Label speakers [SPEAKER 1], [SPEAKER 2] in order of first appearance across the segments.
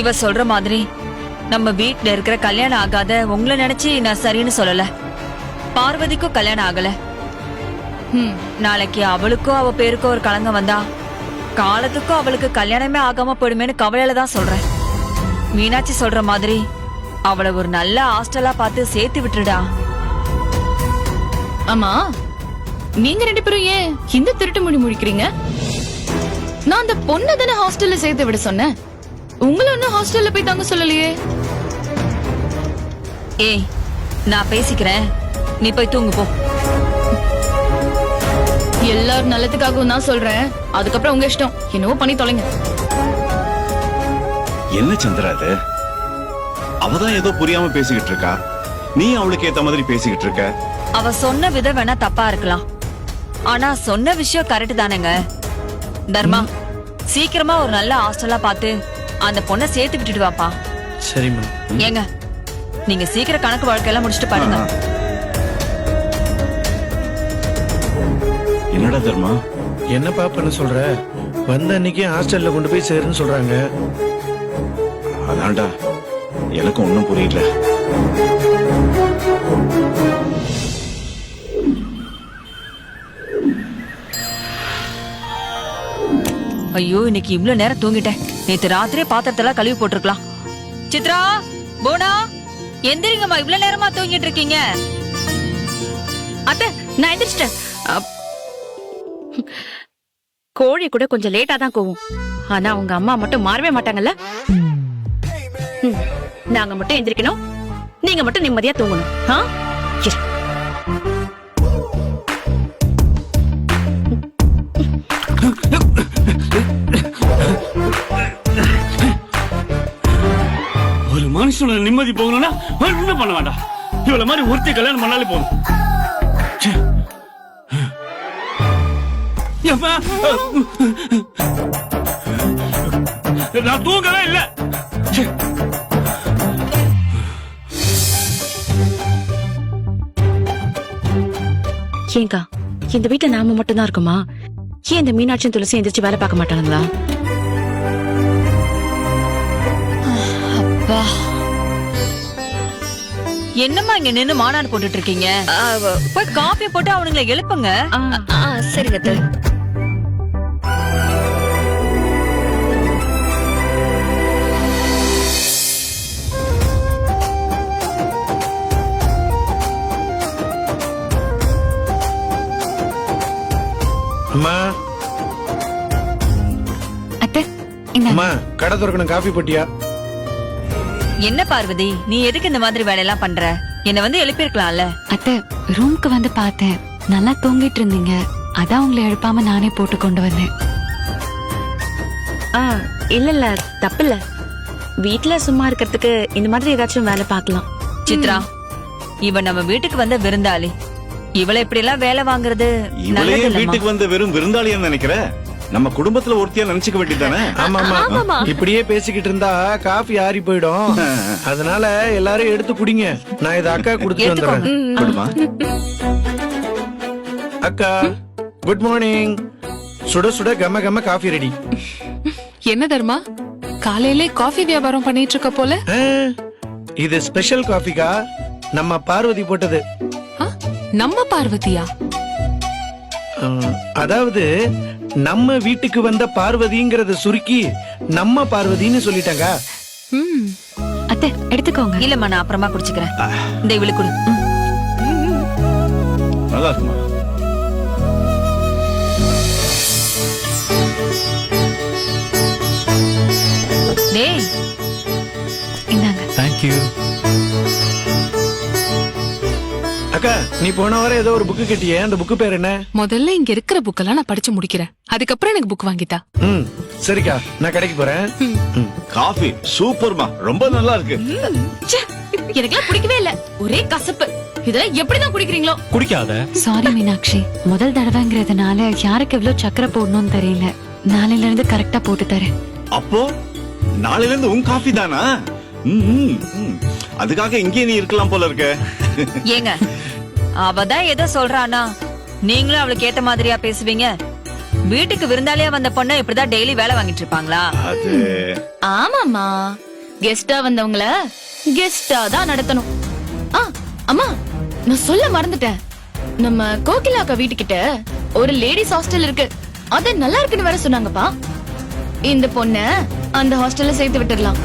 [SPEAKER 1] இவ சொல்ற மாதிரி நம்ம வீட்ல இருக்கிற கல்யாணம் ஆகாத உங்களை நினைச்சு நான் சரின்னு சொல்லல. பார்வதிக்கும் கல்யாணம் ஆகல. நாளைக்கு அவளுக்கோ அவ பேருக்கோ ஒரு களங்கம் வந்தா காலத்துக்கும் அவளுக்கு கல்யாணமே ஆகாம போயிடுமேனு கவலையில தான் சொல்றேன். மீனாட்சி சொல்ற மாதிரி அவளை ஒரு நல்ல ஹாஸ்டலா பார்த்து சேர்த்து விட்டுடா.
[SPEAKER 2] ஆமா, நீங்க 2 பேரும் ஏன் இந்த திருட்டு மொழி முடிக்கிறீங்க? நான் அந்த பொண்ணை தானே ஹாஸ்டல்ல சேர்த்து விட சொன்னேன். உங்களை ஒன்னும் ஹாஸ்டல்ல போய் தங்க சொல்லலையே.
[SPEAKER 1] ஏய், நான் பேசிக்கிறேன், நீ போய் தூங்கு போ.
[SPEAKER 2] எல்லாரும் நல்லதுக்காகவும் தான் சொல்றேன். அதுக்கப்புறம் உங்க இஷ்டம், என்னவோ பண்ணி தொலைங்க.
[SPEAKER 3] என்ன சந்திரா அது? அவதான் ஏதோ புரியாம பேசிக்கிட்டு இருக்கா, நீ அவளுக்கு ஏத்த மாதிரி பேசிக்கிட்டு இருக்க.
[SPEAKER 1] அவ சொன்ன விதம் வேணா தப்பா இருக்கலாம், ஆனா சொன்ன விஷயம் கரெக்ட் தானேங்க. தர்மா, சீக்கிரமா ஒரு நல்ல ஹாஸ்டலா பார்த்து அந்த பொண்ணை சேர்த்து விட்டுட்டு வாப்பா.
[SPEAKER 4] சரிம்மா.
[SPEAKER 1] ஏங்க, நீங்க சீக்கிரம் கணக்கு வழக்கெல்லாம் முடிச்சுட்டு பாருங்க.
[SPEAKER 3] என்னடா தர்மா?
[SPEAKER 4] என்னப்பா பண்ண சொல்ற? வந்த அன்னைக்கு ஹாஸ்டல்ல கொண்டு போய் சேருன்னு சொல்றாங்க.
[SPEAKER 3] அதான்டா எனக்கு ஒண்ணும் புரியல.
[SPEAKER 1] ஐயோ, இன்னைக்கு இவ்வளவு நேரம் தூங்கிட்டேன். நேத்து ராத்திரியே பாத்திரத்தெல்லாம் கழுவி போட்டிருக்கலாம். சித்ரா, போனா, எந்திரிங்கம்மா, இவ்வளவு நேரமா தூங்கிட்டு இருக்கீங்க?
[SPEAKER 5] அத்தை, நான் எந்திரிச்சிட்டேன். கோழி கூட கொஞ்சம் லேட்டா தான் கூவும், ஆனா உங்க அம்மா மட்டும் மாறவே மாட்டாங்கல்ல. நாங்க மட்டும் எந்திரிக்கணும், நீங்க மட்டும் நிம்மதியா தூங்கணும்.
[SPEAKER 6] ஒரு மனுஷனோட நிம்மதி போகணும்னா என்ன பண்ண வேண்டாம், இவ்வளவு மாதிரி ஒருத்தி கல்யாணம் பண்ணாலே போதும். நான் தூங்கவே இல்லை.
[SPEAKER 5] ஏங்கா, இந்த வீட்டுல நாம மட்டும் தான் இருக்குமா? ஏன் இந்த மீனாட்சி துளசி எந்திரிச்சு வேலை பார்க்க மாட்டாங்களா?
[SPEAKER 1] அப்பா, என்னம்மா இங்க நின்னு மாநாடு போட்டுட்டு இருக்கீங்க? போய் காபி போட்டு அவனுங்களை எழுப்புங்க.
[SPEAKER 5] சரிங்க அத்தை.
[SPEAKER 4] அம்மா,
[SPEAKER 2] அத்தை,
[SPEAKER 4] அம்மா, கடை திறக்கணும், காபி போட்டியா?
[SPEAKER 1] என்ன பார்வதி, நீ எதுக்கு இந்த மாதிரி வேலையெல்லாம் பண்ற? என்ன வந்து எழுப்பிருக்கலாம்ல.
[SPEAKER 2] அத்தை, ரூம்க்கு வந்து பார்த்தேன், நல்லா தூங்கிட்டு இருந்தீங்க, அதான் உங்களை எழுப்பாம நானே போட்டு கொண்டு வந்தேன்.
[SPEAKER 5] இல்ல இல்ல, தப்பு இல்ல. வீட்டுல சும்மா இருக்கிறதுக்கு இந்த மாதிரி ஏதாச்சும் வேலை பார்க்கலாம்.
[SPEAKER 1] சித்ரா, இவ நம்ம வீட்டுக்கு வந்த விருந்தாளி. இவளை இப்படி எல்லாம் வேலை வாங்குறது
[SPEAKER 3] இவளையே வீட்டுக்கு வந்த வெறும் விருந்தாளியா நினைக்கிற? நம்ம குடும்பத்துல ஒருத்தியா நினைச்சுக்க வேண்டியதானே?
[SPEAKER 4] ஆமா, இப்படியே பேசிக்கிட்டு இருந்தா காஃபி ஆறி போயிடும். அதனால எல்லாரும் எடுத்து குடிங்க. நான் இத அக்கா குடுத்து வந்துடுறேன். அக்கா, குட் மார்னிங். சுட சுட கம கம காஃபி ரெடி.
[SPEAKER 2] என்ன தர்மா, காலையிலே காஃபி வியாபாரம் பண்ணிட்டு இருக்க போல?
[SPEAKER 4] இது ஸ்பெஷல் காஃபிக்கா, நம்ம பார்வதி போட்டது.
[SPEAKER 2] நம்ம பார்வதியா?
[SPEAKER 4] அதாவது நம்ம வீட்டுக்கு வந்த பார்வதிங்கறத சுருக்கி நம்ம பார்வதின்னு சொல்லிட்டாங்க.
[SPEAKER 2] அத்தை, எடுத்துக்கோங்க.
[SPEAKER 1] இல்லம்மா, நான் அப்புறமா குடிச்சுக்கிறேன். இந்த இவளுக்கு குடி.
[SPEAKER 3] நல்லா இருக்குமா?
[SPEAKER 1] டேய்,
[SPEAKER 2] இந்தாங்க.
[SPEAKER 7] Thank you.
[SPEAKER 4] அக்கா, நீ போன வாரம் ஏதோ ஒரு புக்கு கட்டியே, அந்த புக்கு பேர் என்ன?
[SPEAKER 2] முதல்ல இங்க இருக்கிற புக்கெல்லாம் நான் படிச்சு முடிக்கிறேன், அதுக்கப்புறம் எனக்கு புக் வாங்கிட்டா.
[SPEAKER 4] சரிக்கா, நான் கடைக்கு போறேன்.
[SPEAKER 3] காஃபி சூப்பர்மா, ரொம்ப நல்லா இருக்கு.
[SPEAKER 5] எனக்குலாம் பிடிக்கவே இல்ல, ஒரே கசப்பு. இதெல்லாம் எப்படிதான் குடிக்கிறீங்களோ?
[SPEAKER 7] குடிக்காத.
[SPEAKER 2] சாரி மீனாட்சி, முதல் தடவைங்கிறதுனால யாருக்கு எவ்வளவு சக்கரை போடணும்னு தெரியல. நாளையில இருந்து கரெக்டா போட்டு தரேன்.
[SPEAKER 3] அப்போ நாளையில இருந்து உன் காஃபி தானா? அதுக்காக இங்கே நீ இருக்கலாம் போல இருக்க.
[SPEAKER 1] ஏங்க, அவதான் ஏதோ சொல்றானா, நீங்களும் அவளுக்கு ஏத்த மாதிரியா பேசுவீங்க? வீட்டுக்கு விருந்தாளியா வந்த பொண்ணை இப்படிதான் டெய்லி வேலை வாங்கிட்டு இருப்பாங்களா?
[SPEAKER 3] அது
[SPEAKER 2] ஆமாமா, கெஸ்டா வந்தவங்கள கெஸ்டா தான் நடத்தணும். அம்மா, நான் சொல்ல மறந்துட்டேன். நம்ம கோகிலாக்கா வீட்டுக்கிட்ட ஒரு லேடிஸ் ஹாஸ்டல் இருக்கு. அது நல்லா இருக்குன்னு வேற சொன்னாங்கப்பா. இந்த பொண்ண அந்த ஹாஸ்டல்ல சேர்த்து விட்டுடலாம்.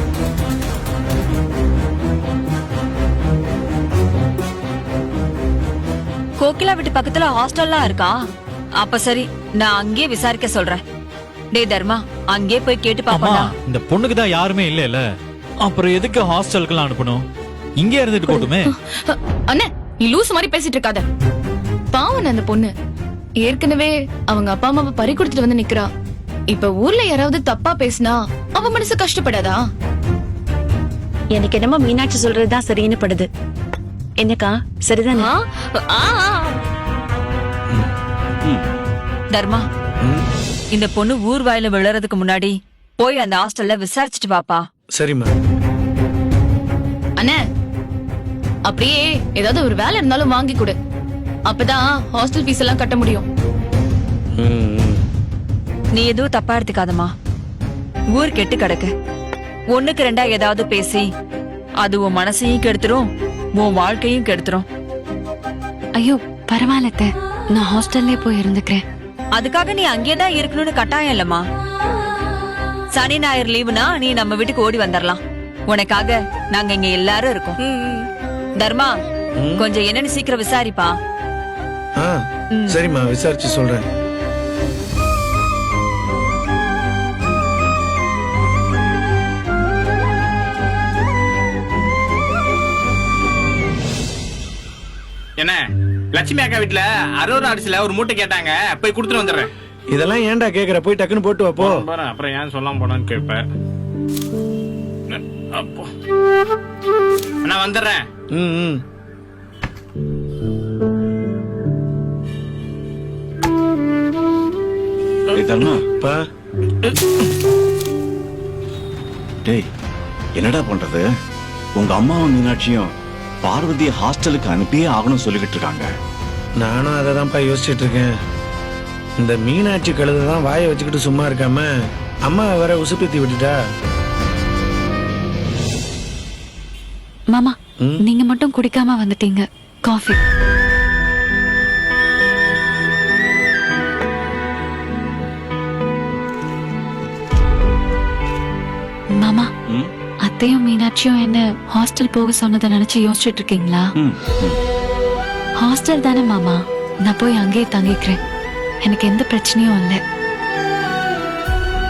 [SPEAKER 1] கோகிலா வீட்டு பக்கத்துல ஹாஸ்டல்லாம் இருக்கா? அப்ப சரி, நான் அங்கேயே விசாரிக்க சொல்றேன். டேய் தர்மா, அங்கேயே போய் கேட்டு
[SPEAKER 7] அம்மா,
[SPEAKER 1] பாப்போம்டா.
[SPEAKER 7] இந்த பொண்ணுக்கு தான் யாருமே இல்ல. அப்புறம் எதுக்கு ஹாஸ்டலுக்குலாம் அனுப்பணும்? இங்கே இருந்துட்டு போட்டுமே.
[SPEAKER 2] அண்ணே, நீ லூஸ் மாதிரி பேசிட்டு இருக்காத. பாவம் அந்த பொண்ணு ஏற்கனவே அவங்க அப்பா அம்மாவை பறி கொடுத்துட்டு வந்து நிக்கிறா. இப்ப ஊர்ல யாராவது தப்பா பேசினா அவ மனசு கஷ்டப்படாதா?
[SPEAKER 5] எனக்கு என்னமோ மீனாட்சி சொல்றதுதான் சரின்னு படுது. என்னக்கா, சரிதானே?
[SPEAKER 1] தர்மா, இந்த பொண்ணு ஊர் வாயில விழறதுக்கு முன்னாடி போய் அந்த ஹாஸ்டல்ல விசாரிச்சுட்டு வாப்பா.
[SPEAKER 4] சரிம்மா.
[SPEAKER 2] அண்ணே, அப்படியே ஏதாவது ஒரு வேலை இருந்தாலும் வாங்கி கொடு. அப்பதான் ஹாஸ்டல் ஃபீஸ் எல்லாம் கட்ட முடியும்.
[SPEAKER 1] நீ எதுவும் தப்பா எடுத்துக்காதம்மா. ஊர் கெட்டு கிடக்கு. ஒண்ணுக்கு ரெண்டா ஏதாவது பேசி அது உன் மனசையும் கெடுத்துரும், உன் வாழ்க்கையும் கெடுத்துரும்.
[SPEAKER 8] ஐயோ பரவாயில்ல, நான் ஹாஸ்டல்லே போய் இருந்துக்கிறேன்.
[SPEAKER 1] அதுக்காக நீ அங்கேதான் இருக்கணும்னு கட்டாயம் இல்லம்மா. சனி ஞாயிறு லீவுனா நீ நம்ம வீட்டுக்கு ஓடி வந்துடலாம். உனக்காக நாங்க இங்க எல்லாரும் இருக்கோம். தர்மா, கொஞ்சம் என்னன்னு சீக்கிரம் விசாரிப்பா.
[SPEAKER 4] சரிம்மா, விசாரிச்சு சொல்றேன்.
[SPEAKER 9] என்ன லட்சுமி அக்கா வீட்டுல அரோரா அரிசில ஒரு மூட்டை கேட்டாங்க, போய் குடுத்துட்டு வந்துடுறேன்.
[SPEAKER 4] இதெல்லாம் ஏன்டா கேக்குற? போய் டக்குன்னு போட்டு வாப்போ.
[SPEAKER 9] அப்புறம் ஏன் சொல்லாம போனான்னு கேட்பேன். அப்போ நான் வந்துடுறேன்.
[SPEAKER 3] தர்மா,
[SPEAKER 4] பா.
[SPEAKER 3] டேய், என்னடா பண்றது? உங்க அம்மாவும் மீனாட்சியும் பார்வதிய ஹாஸ்டலுக்கு அனுப்பியே ஆகணும் சொல்லிக்கிட்டு இருக்காங்க.
[SPEAKER 4] நானும் அதை தான்ப்பா யோசிச்சுட்டு இருக்கேன். இந்த மீனாட்சி கழுதைதான் வாயை வச்சுக்கிட்டு சும்மா இருக்காம அம்மா வேற உசுப்பேத்தி விட்டுட்டா.
[SPEAKER 8] மாமா, நீங்க மட்டும் குடிக்காம வந்துட்டீங்க. காஃபி. மாமா, அத்தையும் மீனாட்சியும் என்ன ஹாஸ்டல் போக சொன்னதை நினைச்சு யோசிச்சுட்டு இருக்கீங்களா? ஹாஸ்டல் தானே மாமா, நான் போய் அங்கேயே தங்கிக்கிறேன். எனக்கு எந்த பிரச்சனையும் இல்லை.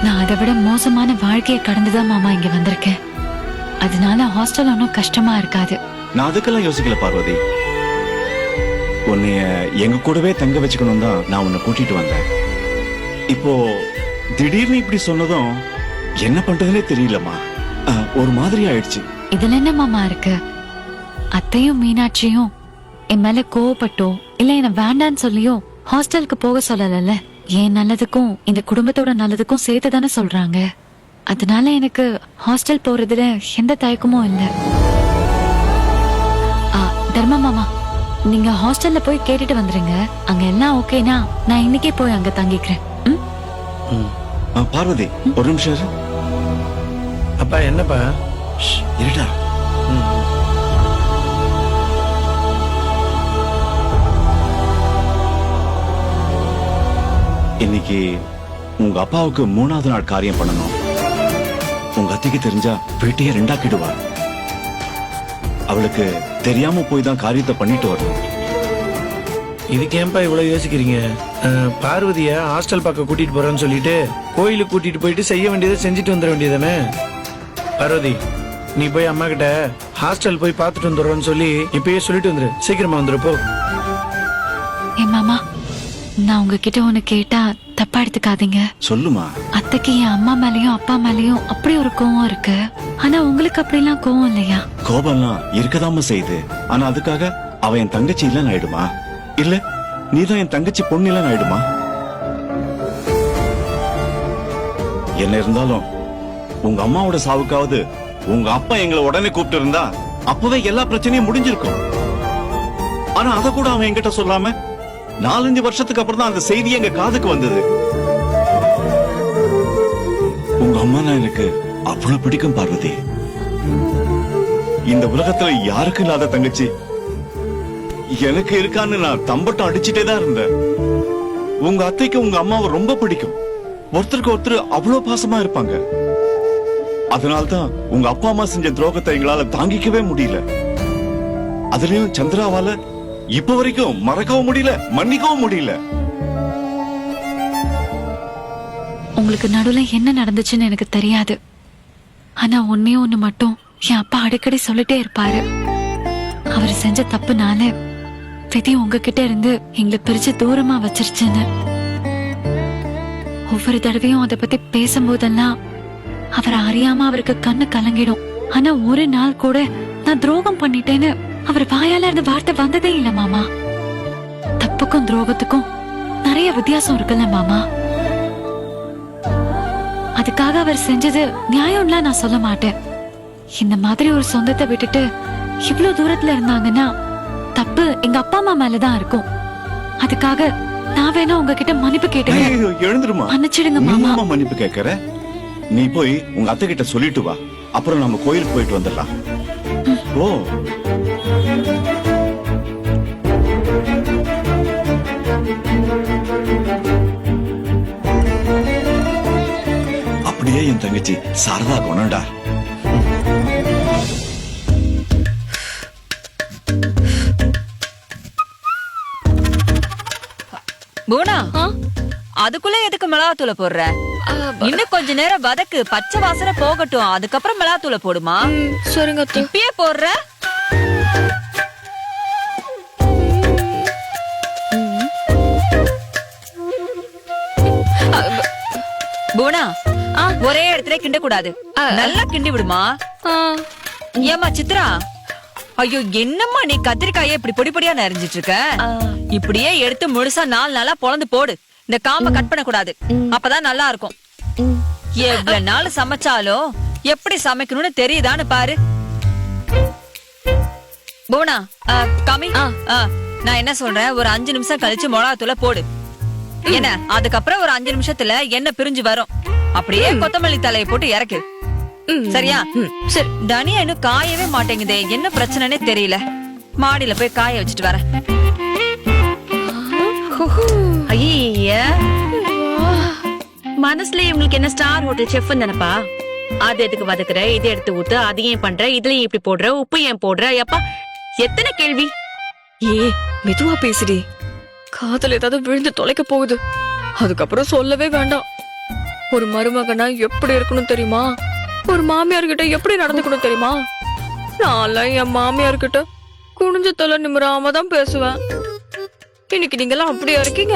[SPEAKER 8] நான் அதை விட மோசமான வாழ்க்கையை கடந்துதான் மாமா இங்க வந்திருக்கேன். அதனால ஹாஸ்டல் ஒன்னும் கஷ்டமா இருக்காது.
[SPEAKER 3] நான் அதுக்கெல்லாம் யோசிக்கல பார்வதி. உன்னைய எங்க கூடவே தங்க வச்சுக்கணும் தான் நான் உன்னை கூட்டிட்டு வந்தேன். இப்போ திடீர்னு இப்படி சொன்னதும் என்ன பண்றதுன்னே தெரியலம்மா. ஒரு மாதிரி ஆயிடுச்சு.
[SPEAKER 8] இதுல என்ன மாமா இருக்கு? அத்தையும் மீனாட்சியும் என் மேல கோவப்பட்டோ இல்ல என்ன வேண்டான்னு சொல்லியோ ஹாஸ்டலுக்கு போக சொல்லல. என் நல்லதுக்கும் இந்த குடும்பத்தோட நல்லதுக்கும் சேர்த்து தானே சொல்றாங்க. அதனால எனக்கு ஹாஸ்டல் போறதுல எந்த தயக்கமும் இல்ல. தர்மா மாமா, நீங்க ஹாஸ்டல்ல போய் கேட்டுட்டு வந்துருங்க. அங்க எல்லாம் ஓகேனா நான் இன்னைக்கே போய் அங்க தங்கிக்கிறேன்.
[SPEAKER 3] பார்வதி, ஒரு நிமிஷம் இரு.
[SPEAKER 4] அப்பா, என்னப்பா?
[SPEAKER 3] இருடா. இன்னைக்கு உங்க அப்பாவுக்கு 3வது நாள் காரியம் பண்ணணும். உங்க அத்தைக்கு தெரிஞ்சா வீட்டையே ரெண்டாக்கிடுவா. அவளுக்கு தெரியாம போய் தான் காரியத்தை பண்ணிட்டு வரணும்.
[SPEAKER 4] இதுக்கு ஏன்பா இவ்வளவு யோசிக்கிறீங்க? பார்வதிய ஹாஸ்டல் பக்கம் கூட்டிட்டு போறேன்னு சொல்லிட்டு கோயிலுக்கு கூட்டிட்டு போயிட்டு செய்ய வேண்டியதை செஞ்சுட்டு வந்துட வேண்டியதானே? பார்வதி, நீ போய் அம்மா கிட்ட ஹாஸ்டல் போய் பார்த்துட்டு வந்துடுறோன்னு சொல்லி இப்பயே சொல்லிட்டு வந்துரு. சீக்கிரமா வந்துரு போ.
[SPEAKER 8] ஏ மாமா, நான் உங்ககிட்ட ஒண்ணு கேட்டா தப்பா எடுத்துக்காதீங்க.
[SPEAKER 3] சொல்லுமா.
[SPEAKER 8] அத்தைக்கு என் அம்மா மேலயும் அப்பா மேலயும் அப்படி ஒரு கோவம் இருக்கு. ஆனா உங்களுக்கு அப்படிலாம் கோவம் இல்லையா?
[SPEAKER 3] கோபம்லாம் இருக்கதாம செய்யுது. ஆனா அதுக்காக அவ என் தங்கச்சி இல்லன்னு ஆயிடுமா? இல்ல நீதான் என் தங்கச்சி பொண்ணு இல்லன்னு ஆயிடுமா? என்ன இருந்தாலும் உங்க அம்மாவோட சாவுக்காவது உங்க அப்பா எங்களை உடனே கூப்பிட்டு இருந்தா அப்பவே எல்லா பிரச்சனையும் முடிஞ்சிருக்கும். ஆனா அத கூட அவன் என்கிட்ட சொல்லாம 4-5 வருஷத்துக்கு அப்புறம் தான் அந்த செய்தி எங்க காதுக்கு வந்தது. அம்மா எனக்கு அவ்வளவு பிடிக்கும் பார்வதி. இந்த உலகத்துல யாருக்கும் இல்லாத தங்கச்சி எனக்கு இருக்கான்னு நான் தம்பட்டம் அடிச்சுட்டே தான் இருந்தேன். உங்க அத்தைக்கு உங்க அம்மாவை ரொம்ப பிடிக்கும். ஒருத்தருக்கு ஒருத்தர் அவ்வளவு பாசமா இருப்பாங்க. அதனால்தான் உங்க அப்பா அம்மா செஞ்ச துரோகத்தை எங்களால தாங்கிக்கவே முடியல. அதுலயும் சந்திராவால இப்ப வரைக்கும் மறக்கவும் முடியல, மன்னிக்கவும் முடியல.
[SPEAKER 8] உங்களுக்கு நடுவுல என்ன நடந்துச்சுன்னு எனக்கு தெரியாது. ஆனா ஒன்னே ஒண்ணு மட்டும் என் அப்பா அடிக்கடி சொல்லிட்டே இருப்பாரு. அவர் செஞ்ச தப்புனால விதி உங்ககிட்ட இருந்து எங்களை பிரிச்சு தூரமா வச்சிருச்சுன்னு. ஒவ்வொரு தடவையும் அதை பத்தி பேசும்போதெல்லாம் அவர் அறியாம அவருக்கு கண்ணு கலங்கிடும். ஆனா ஒரு நாள் கூட நான் துரோகம் பண்ணிட்டேன்னு அவர் வாயால இருந்து வார்த்தை வந்ததே இல்ல மாமா. தப்புக்கும் துரோகத்துக்கும் நிறைய வித்தியாசம் இருக்குல்ல மாமா. அதுக்காக அவர் செஞ்சது நியாயம்லாம் நான் சொல்ல மாட்டேன். இந்த மாதிரி ஒரு சொந்தத்தை விட்டுட்டு இவ்வளவு தூரத்துல இருந்தாங்கன்னா தப்பு எங்க அப்பா அம்மா மேலதான் இருக்கும். அதுக்காக நான் வேணா உங்ககிட்ட மன்னிப்பு கேட்டுக்கிறேன்.
[SPEAKER 3] ஐயோ, எழுந்துருமா.
[SPEAKER 8] மன்னிச்சிடுங்க
[SPEAKER 3] நீ
[SPEAKER 8] மாமா.
[SPEAKER 3] ஏம்மா மன்னிப்பு கேட்கற? நீ போய் உங்க அத்தை கிட்ட சொல்லிட்டு வா. அப்புறம் நம்ம கோயிலுக்கு போயிட்டு வந்துடலாம். ஓ, அப்படியே என் தங்கச்சி சாரதா குணம்டா.
[SPEAKER 1] பூனா, அதுக்குள்ள எதுக்கு மிளகாத்தூளை போடுற? இன்னும் கொஞ்ச நேரம் வதக்கு, பச்சை வாசனை போகட்டும், அதுக்கப்புறம் மிளகாத்தூளை போடுமா.
[SPEAKER 2] சரிங்க அத்தை.
[SPEAKER 1] இப்பயே போடுற? பூனா, ஒரே இடத்துல கிண்ட கூடாது, நல்லா கிண்டி விடுமா. ஏமா சித்ரா, ஐயோ என்னம்மா நீ கத்திரிக்காயை இப்படி பொடி பொடியா நரிஞ்சிட்டு இருக்க? இப்படியே எடுத்து முழுசா 4 நாளா பொளந்து போடு. இந்த காம்ப கட் பண்ண கூடாது, அப்பதான் நல்லா இருக்கும். எவ்வளவு நாள் சமைச்சாலும் எப்படி சமைக்கணும்னு தெரியுதான்னு பாரு. பூனா, கமி, நான் என்ன சொல்றேன், ஒரு 5 நிமிஷம் கழிச்சு மிளகாத்தூளை போடு. என்ன, அதுக்கப்புறம் ஒரு 5 நிமிஷத்துல எண்ணெய் பிரிஞ்சு வரும். அப்படியே கொத்தமல்லி தலையை போட்டு இறக்கு. சரியா? சரி. தனியா இன்னும் காயவே மாட்டேங்குதே, என்ன பிரச்சனைனே தெரியல. மாடியில போய் காய வச்சுட்டு வரேன்.
[SPEAKER 5] ஐய, மனசுல இவங்களுக்கு என்ன ஸ்டார் ஹோட்டல் செஃப் நினைப்பா? அது எதுக்கு வதக்குற, இதை எடுத்து ஊத்து, அது ஏன் பண்ற, இதுலயும் இப்படி போடுற, உப்பு ஏன் போடுற? எப்பா எத்தனை கேள்வி.
[SPEAKER 2] ஏ மெதுவா பேசுடி, காதல் ஏதாவது விழுந்து தொலைக்க போகுது. அதுக்கப்புறம் சொல்லவே வேண்டாம். ஒரு மருமகனா எப்படி இருக்கணும் தெரியுமா? ஒரு மாமியார் கிட்ட எப்படி நடந்துக்கணும் தெரியுமா? நான் என் மாமியார் கிட்ட குனிஞ்ச தலை நிமிராம தான் பேசுவேன். இன்னைக்கு நீங்க எல்லாம் அப்படியா இருக்கீங்க?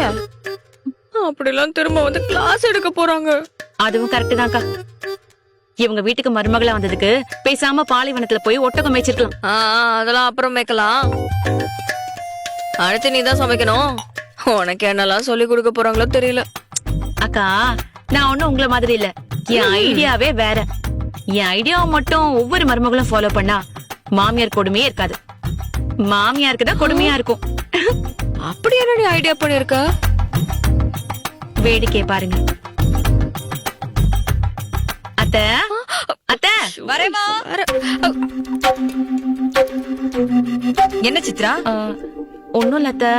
[SPEAKER 2] அப்படிலாம் திரும்ப வந்து கிளாஸ் எடுக்க போறாங்க.
[SPEAKER 5] அதுவும் கரெக்ட் தான்க்கா. இவங்க வீட்டுக்கு மருமகளா வந்ததுக்கு பேசாம பாலைவனத்துல போய் ஒட்டகம் மேய்ச்சிருக்கலாம்.
[SPEAKER 2] அதெல்லாம் அப்புறம் மேய்க்கலாம். அடுத்து நீ தான் சமைக்கணும். உனக்கு என்னெல்லாம் சொல்லி கொடுக்க போறாங்களோ தெரியல.
[SPEAKER 5] அக்கா, நான் ஒண்ணும் உங்களை மாதிரி இல்ல. என் ஐடியாவே வேற. என் ஐடியாவை மட்டும் ஒவ்வொரு மருமகளும் ஃபாலோ பண்ணா மாமியார் கொடுமையே இருக்காது. மாமியாருக்கு தான் கொடுமையா இருக்கும்.
[SPEAKER 2] அப்படி என்ன நீ ஐடியா பண்ணிருக்க?
[SPEAKER 5] வேடிக்கை பாருங்க. அத்தை, அத்தை
[SPEAKER 1] வரேமா. என்ன சித்ரா?
[SPEAKER 5] ஒண்ணும் இல்ல அத்தை,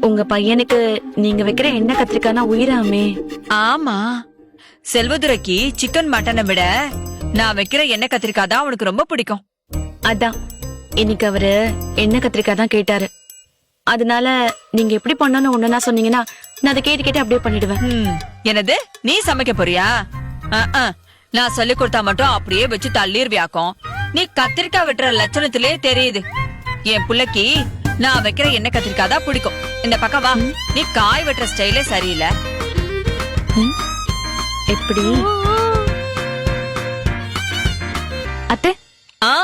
[SPEAKER 5] உங்க பையனுக்கு நீங்க வைக்கிற எண்ணெய் கத்திரிக்காய்னா உயிராமே.
[SPEAKER 1] ஆமா, செல்வதுரைக்கு சிக்கன் மட்டனை விட நான் வைக்கிற எண்ணெய் கத்திரிக்காய் தான் அவனுக்கு ரொம்ப பிடிக்கும்.
[SPEAKER 5] அதான் இன்னைக்கு அவரு எண்ணெய் கத்திரிக்காய் தான் கேட்டாரு. அதனால நீங்க எப்படி பண்ணணும் ஒண்ணுனா சொன்னீங்கன்னா நான் அதை கேட்டு கேட்டு அப்படியே பண்ணிடுவேன்.
[SPEAKER 1] என்னது, நீ சமைக்க போறியா? நான் சொல்லி கொடுத்தா மட்டும் அப்படியே வச்சு தள்ளிருவியாக்கும். நீ கத்திரிக்காய் வெட்டுற லட்சணத்திலே தெரியுது. என் புள்ளைக்கு நான் வைக்கிற எண்ணெய் கத்திரிக்காய் தான் பிடிக்கும். இந்த பக்கம் வா. நீ காய் வெட்டுற ஸ்டைலே சரியில்லை.
[SPEAKER 5] எப்படி
[SPEAKER 8] அத்தை,
[SPEAKER 1] ஆ,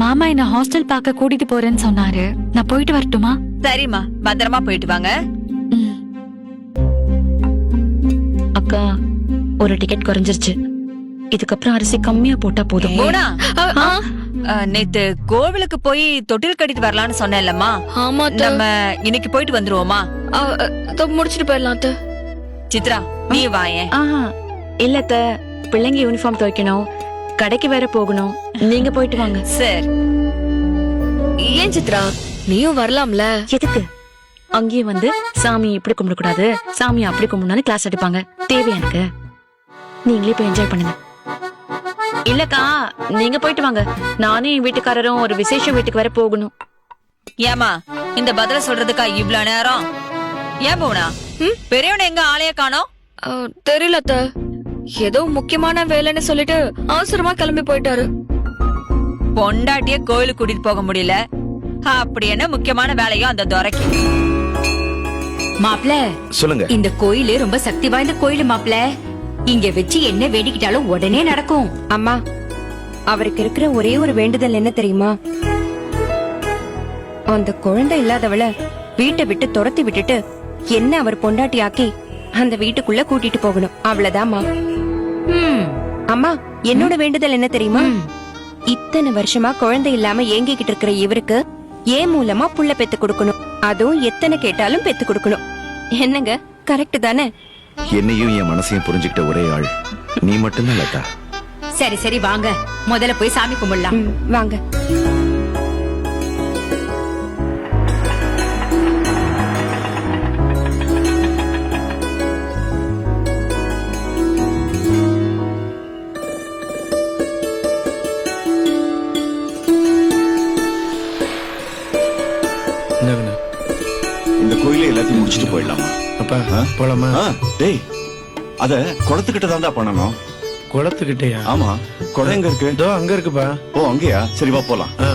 [SPEAKER 8] மாமா என்ன ஹாஸ்டல் பார்க்க கூட்டிட்டு போறேன்னு சொன்னாரு. நான் போயிட்டு வரட்டுமா?
[SPEAKER 1] சரிம்மா, பத்திரமா போயிட்டு வாங்க.
[SPEAKER 5] அக்கா, ஒரு டிக்கெட் குறைஞ்சிருச்சு. இதுக்கப்புறம் அரிசி கம்மியா போட்டா போதும்.
[SPEAKER 1] போனா, நேத்து கோவிலுக்கு போய் தொட்டில் கட்டிட்டு வரலாம்னு சொன்னேன்லம்மா.
[SPEAKER 2] ஆமா,
[SPEAKER 1] நம்ம இன்னைக்கு போயிட்டு வந்துருவோமா?
[SPEAKER 2] முடிச்சிட்டு போயிடலாம்.
[SPEAKER 1] சித்ரா நீ வாயேன்.
[SPEAKER 5] ஆஹா இல்லத்த, பிள்ளைங்க யூனிஃபார்ம் துவைக்கணும், கடைக்கு வேற போகணும். நீங்க போயிட்டு வாங்க.
[SPEAKER 1] சரி.
[SPEAKER 2] ஏன் சித்ரா நீயும் வரலாம்ல?
[SPEAKER 5] எதுக்கு? அங்கேயும் வந்து சாமி இப்படி கும்பிடக்கூடாது, சாமி அப்படி கும்பிடணும் கிளாஸ் எடுப்பாங்க. தேவை எனக்கு. நீங்களே போய் என்ஜாய் பண்ணுங்க. இல்லக்கா நீங்க போயிட்டு வாங்க. நானும் என் வீட்டுக்காரரும் ஒரு விசேஷ வீட்டுக்கு வேற போகணும்.
[SPEAKER 1] ஏமா இந்த பதில சொல்றதுக்கா இவ்ளோ நேரம்? ஏன் போனா பெரியவன எங்க ஆளைய காணோம்?
[SPEAKER 2] தெரியல அத்த, ஏதோ முக்கியமான வேலைன்னு சொல்லிட்டு அவசரமா கிளம்பி போயிட்டாரு.
[SPEAKER 1] பொண்டாட்டிய கோயிலுக்கு கூட்டிட்டு போக முடியல, அப்படி என்ன முக்கியமான வேலையோ அந்த துரைக்கு?
[SPEAKER 10] மாப்ள
[SPEAKER 3] சொல்லுங்க.
[SPEAKER 10] இந்த கோயிலு ரொம்ப சக்தி வாய்ந்த கோயிலு மாப்ள. இங்க வச்சு என்ன வேண்டிக்கிட்டாலும் உடனே நடக்கும்.
[SPEAKER 11] அம்மா, அவருக்கு இருக்கிற ஒரே ஒரு வேண்டுதல் என்ன தெரியுமா? அந்த குழந்தை இல்லாதவள வீட்டை விட்டு துரத்தி விட்டுட்டு என்ன அவர் பொண்டாட்டி ஆக்கி அந்த வீட்டுக்குள்ள கூட்டிட்டு போகணும். அவ்வளவுதாம்மா. அம்மா, என்னோட வேண்டுதல் என்ன தெரியுமா? இத்தனை வருஷமா குழந்தை இல்லாம ஏங்கிக்கிட்டு இருக்கிற இவருக்கு ஏன் மூலமா புள்ள பெத்து கொடுக்கணும். அதுவும் எத்தனை கேட்டாலும் பெத்து கொடுக்கணும். என்னங்க, கரெக்ட் தானே?
[SPEAKER 3] என்னையும் என் மனசையும் புரிஞ்சுக்கிட்ட ஒரே ஆள் நீ மட்டும்தான் லதா.
[SPEAKER 10] சரி சரி வாங்க, முதல்ல போய் சாமி கும்பிடலாம்.
[SPEAKER 11] வாங்க.
[SPEAKER 4] இந்தாங்கண்ணா.
[SPEAKER 3] இந்த கோயில எல்லாத்தையும் முடிச்சிட்டு போயிடலாமா?
[SPEAKER 4] அப்பா
[SPEAKER 3] ஆ?
[SPEAKER 4] போலாமா?
[SPEAKER 3] டேய், அத குளத்துக்கிட்ட தான்டா பண்ணணும்.
[SPEAKER 4] குளத்துக்கிட்டயா?
[SPEAKER 3] ஆமா, குளம் எங்க இருக்கு?
[SPEAKER 4] இதோ அங்க இருக்குப்பா.
[SPEAKER 3] ஓ அங்கேயா? சரி வா போலாம்.
[SPEAKER 4] ஆ.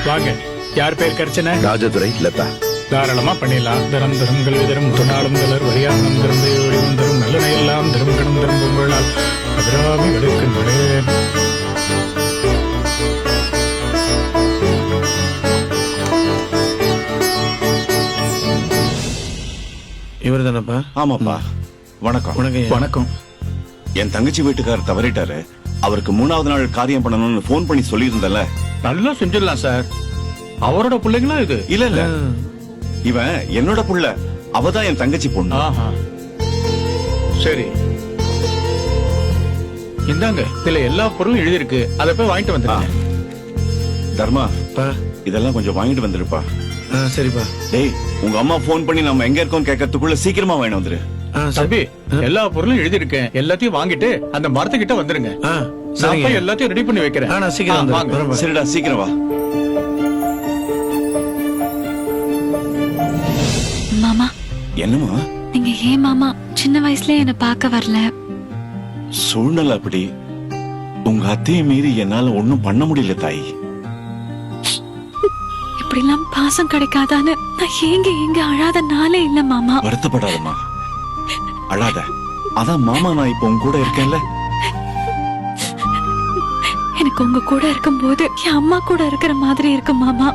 [SPEAKER 6] வாங்க. யார் பேர் கர்ச்சனை?
[SPEAKER 3] ராஜதுரை லதா.
[SPEAKER 6] தாராளமா பண்ணிடலாம். தரம் தரும் கல்வி தரும் துணாலும் தலர் வரியானம் தரும் ஒளிவம் தரும் நல்ல எல்லாம் தரும் கடும் தரும் பொங்கலால் அபிராமி எடுக்கின்றே.
[SPEAKER 4] இவர் தானப்பா?
[SPEAKER 3] ஆமாப்பா. வணக்கம்.
[SPEAKER 4] வணக்கம்.
[SPEAKER 6] வணக்கம்.
[SPEAKER 3] என் தங்கச்சி வீட்டுக்காரர் தவறிட்டாரு. அவருக்கு 3வது நாள் காரியம் பண்ணணும்னு போன் பண்ணி சொல்லி இருந்தல.
[SPEAKER 6] நல்லா செஞ்சிடலாம் சார். அவரோட பிள்ளைங்களா இது?
[SPEAKER 3] இல்ல இல்ல, இவன் என்னோட புள்ள. அவதான் என் தங்கச்சி பொண்ணு.
[SPEAKER 6] ஆஹா. சரி, இந்தாங்க. இதுல எல்லா பொருளும் எழுதிருக்கு. அதை போய் வாங்கிட்டு வந்துருங்க.
[SPEAKER 3] தர்மா,
[SPEAKER 4] பா.
[SPEAKER 3] இதெல்லாம் கொஞ்சம் வாங்கிட்டு வந்துருப்பா.
[SPEAKER 4] ஆ, சரிப்பா.
[SPEAKER 3] டேய், உங்க அம்மா போன் பண்ணி நம்ம எங்க இருக்கோம் கேட்கறதுக்குள்ள சீக்கிரமா வாங்கிட்டு வந்துரு.
[SPEAKER 4] ஆ,
[SPEAKER 6] தம்பி, எல்லா பொருளும் எழுதிருக்கேன். எல்லாத்தையும் வாங்கிட்டு அந்த மரத்துக்கிட்ட வந்துருங்க.
[SPEAKER 4] ஆ,
[SPEAKER 6] நான்
[SPEAKER 4] சரிங்க.
[SPEAKER 6] போய் எல்லாத்தையும் ரெடி பண்ணி வைக்கிறேன்.
[SPEAKER 4] ஆ, நான் சீக்கிரம்
[SPEAKER 6] ஆ,
[SPEAKER 4] வந்துடுறேன்.
[SPEAKER 6] வாங்க.
[SPEAKER 4] வரேன்ப்பா.
[SPEAKER 3] சரிடா, சீக்கிரம் வா.
[SPEAKER 8] மாமா,
[SPEAKER 3] என்னமா?
[SPEAKER 8] நீங்க ஏன் மாமா சின்ன வயசுல என்ன பார்க்க வரல?
[SPEAKER 3] சூழ்நிலை அப்படி. உங்க அத்தையை மீறி என்னால ஒண்ணும் பண்ண முடியல தாய்.
[SPEAKER 8] இப்படிலாம் பாசம் கிடைக்காதான்னு நான் ஏங்க அழாத நாளே இல்ல மாமா.
[SPEAKER 3] வருத்தப்படாதம்மா, அழாத. அதான் மாமா, நான் இப்ப உங்க கூட இருக்கேன்ல.
[SPEAKER 8] எனக்கு உங்க கூட இருக்கும்போது என் அம்மா கூட இருக்கிற மாதிரி இருக்கு மாமா.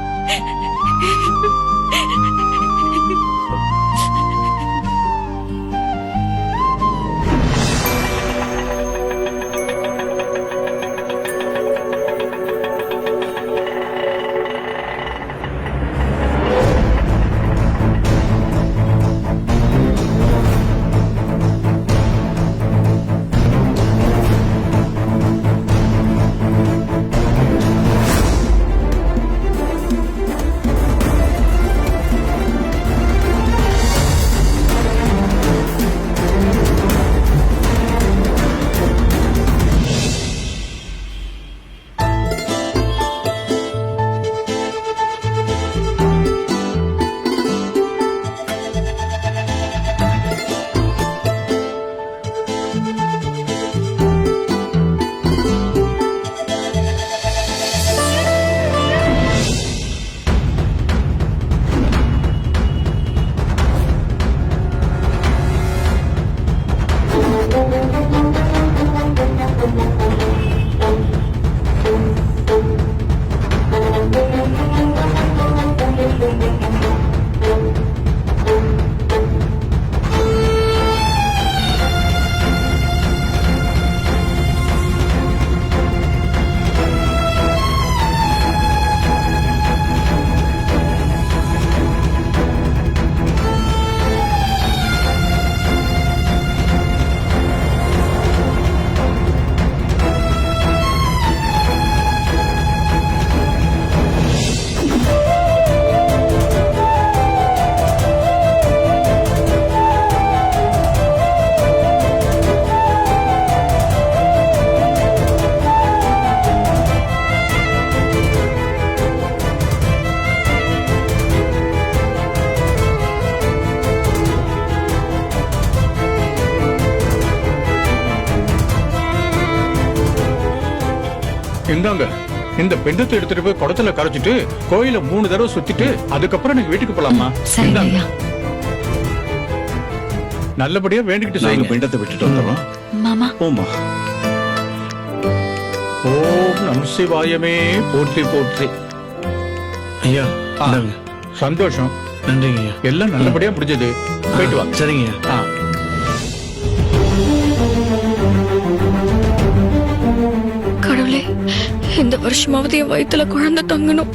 [SPEAKER 6] இந்தாங்க இந்த பெண்டத்தை எடுத்துட்டு போய் குடத்துல கரைச்சிட்டு கோயில 3 தடவை சுத்திட்டு அதுக்கப்புறம் நீங்க வீட்டுக்கு போலாமா?
[SPEAKER 8] சரி
[SPEAKER 6] இந்தாங்க.
[SPEAKER 8] ஐயா.
[SPEAKER 6] நல்லபடியா வேண்டிக்கிட்டு
[SPEAKER 3] நாங்க
[SPEAKER 6] செய்யுங்க.
[SPEAKER 3] பிண்டத்தை விட்டுட்டு வந்துடுறோம்.
[SPEAKER 8] மாமா
[SPEAKER 3] போமா.
[SPEAKER 6] ஓம் நம சிவாயமே போற்றி போற்றி.
[SPEAKER 4] ஐயா இந்தாங்க.
[SPEAKER 6] சந்தோஷம்.
[SPEAKER 4] நன்றிங்க ஐயா.
[SPEAKER 6] எல்லாம் நல்லபடியா முடிஞ்சது. போயிட்டு வா.
[SPEAKER 4] சரிங்க ஐயா.
[SPEAKER 6] ஆ.
[SPEAKER 2] கடவுளே, இந்த வருஷமாவது என் வயித்துல குழந்தை தங்கணும்.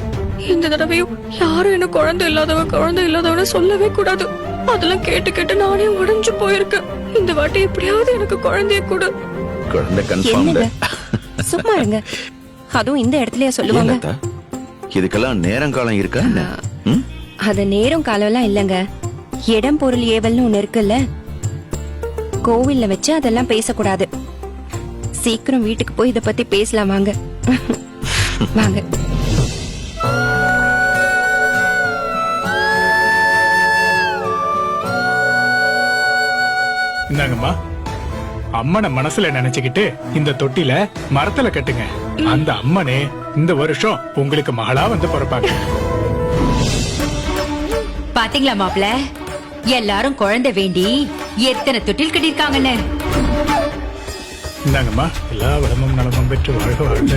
[SPEAKER 2] இந்த தடவையும் யாரும் என்ன குழந்தை இல்லாதவன சொல்லவே கூடாது. அதெல்லாம் கேட்டு கேட்டு நானே உடைஞ்சு போயிருக்கேன். இந்த வாட்டி எப்படியாவது எனக்கு குழந்தைய கொடு.
[SPEAKER 12] குழந்தை
[SPEAKER 11] என்னங்க சும்மா இருங்க. அதுவும் இந்த இடத்துலயா சொல்லுவாங்க?
[SPEAKER 12] இதுக்கெல்லாம் நேரங்காலம் இருக்கா என்ன? ம்?
[SPEAKER 11] அத நேரம் காலம் எல்லாம் இல்லங்க. இடம் பொருள் ஏவல்னு ஒண்ணு இருக்குல்ல, கோவில்ல வச்சு அதெல்லாம் பேசக்கூடாது. சீக்கிரம் வீட்டுக்கு போய் இத பத்தி பேசலாம் வாங்க. வாங்க.
[SPEAKER 6] இந்தாங்கம்மா. அம்மனை மனசுல நினைச்சுக்கிட்டு இந்த தொட்டில மரத்துல கட்டுங்க. அந்த அம்மனே இந்த வருஷம் உங்களுக்கு மகளா வந்து பிறப்பாங்க.
[SPEAKER 10] பாத்தீங்களா மாப்ள, எல்லாரும் குழந்தை வேண்டி எத்தனை தொட்டில் கட்டிருக்காங்கன்னு.
[SPEAKER 6] இந்தாங்கம்மா. எல்லா வளமும் நலமும் பெற்று வாழ்க வாழ்க.